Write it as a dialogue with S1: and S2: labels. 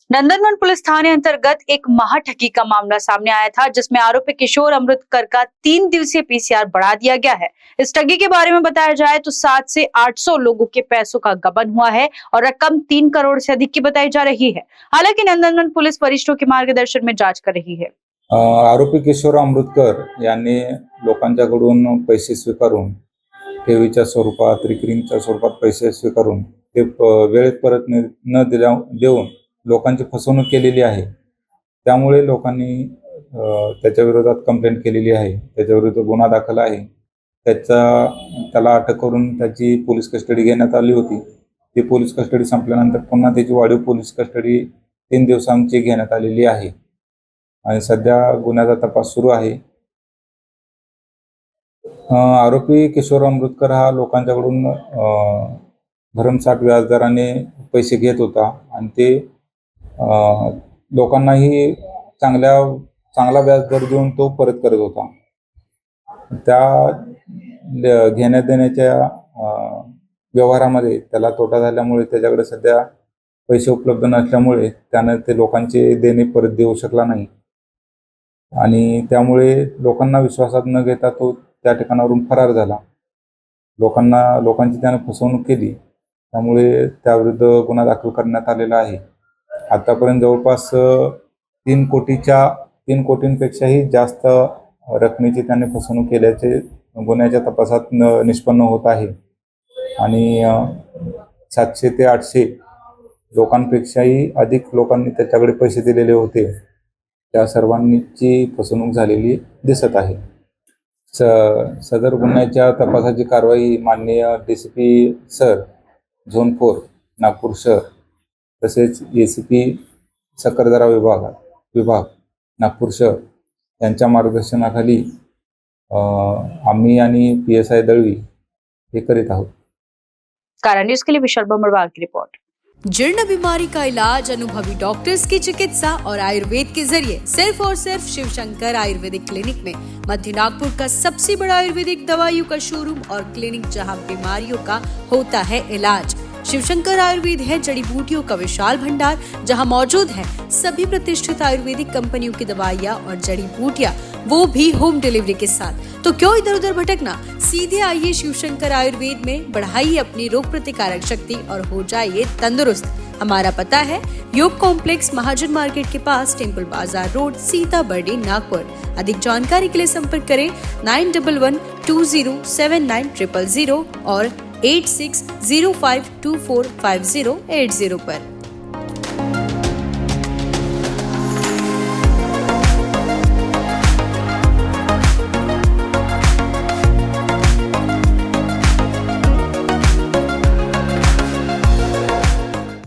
S1: नंदनवन police थाने अंतर्गत एक महाठगी का मामला सामने आया था, जिसमें आरोपी किशोर अमृतकर का 3 दिवसीय पीसीआर बढ़ा दिया गया है। इस ठगी के बारे में बताया जाए तो 7 से 800 लोगों के पैसों का गबन हुआ है और रकम 3 करोड़ से अधिक की बताई जा रही है। हालांकि नंदनवन पुलिस वरिष्ठों के मार्गदर्शन में जांच कर रही है।
S2: आरोपी किशोर अमृतकर यांनी लोकांच्याकडून पैसे स्वीकारून ठेवीच्या स्वरूपात रिकरिंगच्या स्वरूपात पैसे स्वीकारून ते वेळेत परत न देऊन लोकांची फसवणूक केलेली आहे। त्यामुळे लोकांनी त्याच्या विरोधात कंप्लेंट केलेली आहे। त्याच्या विरुद्ध गुन्हा दाखल आहे। त्याला अटक करून त्याची पोलीस कस्टडी घेण्यात आली होती। ती पोलीस कस्टडी संपल्यानंतर पुन्हा त्याची वाढीव पोलीस कस्टडी 3 दिवसांची घेण्यात आलेली आहे आणि सध्या गुन्ह्याचा तपास सुरू आहे। आरोपी किशोर अमृतकर हा लोकांच्याकडून भरमसाठ व्याजदराने पैसे घेत होता आणि ते लोकांनाही चांगला व्याजदर देऊन तो परत करत होता। त्या घेण्या देण्याच्या व्यवहारामध्ये त्याला तोटा झाल्यामुळे त्याच्याकडे सध्या पैसे उपलब्ध नसल्यामुळे त्याने ते लोकांचे देणे परत देऊ शकला नाही आणि त्यामुळे लोकांना विश्वासात न घेता तो त्या ठिकाणावरून फरार झाला। लोकांची त्याने फसवणूक केली, त्यामुळे त्याविरुद्ध गुन्हा दाखल करण्यात आलेला आहे। आतापर्यंत जवळपास 3 कोटींपेक्षाही जास्त रकमेची त्याने फसवणूक केल्याचे गुन्ह्याच्या तपासात निष्पन्न होत आहे आणि 700 ते 800 लोकांपेक्षाही अधिक लोकांनी त्याच्याकडे पैसे दिलेले होते। त्या सर्वांची फसवणूक झालेली दिसत आहे। सदर गुन्ह्याच्या तपासाची कारवाई माननीय DCP सर झोन 4 नागपूर शहर तसेच ACP सकरदरा विभाग नागपूर शहर यांच्या मार्गदर्शनाखाली आम्ही आणि PSI दळवी हे करीत आहोत।
S1: कारण न्यूज के लिए विशाल बमरवाल की रिपोर्ट।
S3: जीर्ण बीमारी का इलाज अनुभवी डॉक्टर्स की चिकित्सा और आयुर्वेद के जरिए सिर्फ और सिर्फ शिवशंकर आयुर्वेदिक क्लिनिक में। मध्य नागपुर का सबसे बड़ा आयुर्वेदिक दवाइयों का शोरूम और क्लिनिक, जहां बीमारियों का होता है इलाज। शिवशंकर आयुर्वेद है जड़ी बूटियों का विशाल भंडार, जहां मौजूद है सभी प्रतिष्ठित आयुर्वेदिक कंपनियों की दवाइयाँ और जड़ी बूटियाँ, वो भी होम डिलीवरी के साथ। तो क्यों इधर उधर भटकना, सीधे आइए शिवशंकर आयुर्वेद में, बढ़ाइए अपनी रोग प्रतिकारक शक्ति और हो जाइए तंदुरुस्त। हमारा पता है योग कॉम्प्लेक्स, महाजन मार्केट के पास, टेम्पल बाजार रोड, सीताबर्डी, नागपुर। अधिक जानकारी के लिए संपर्क करें 9112079000 और 8605245080 पर।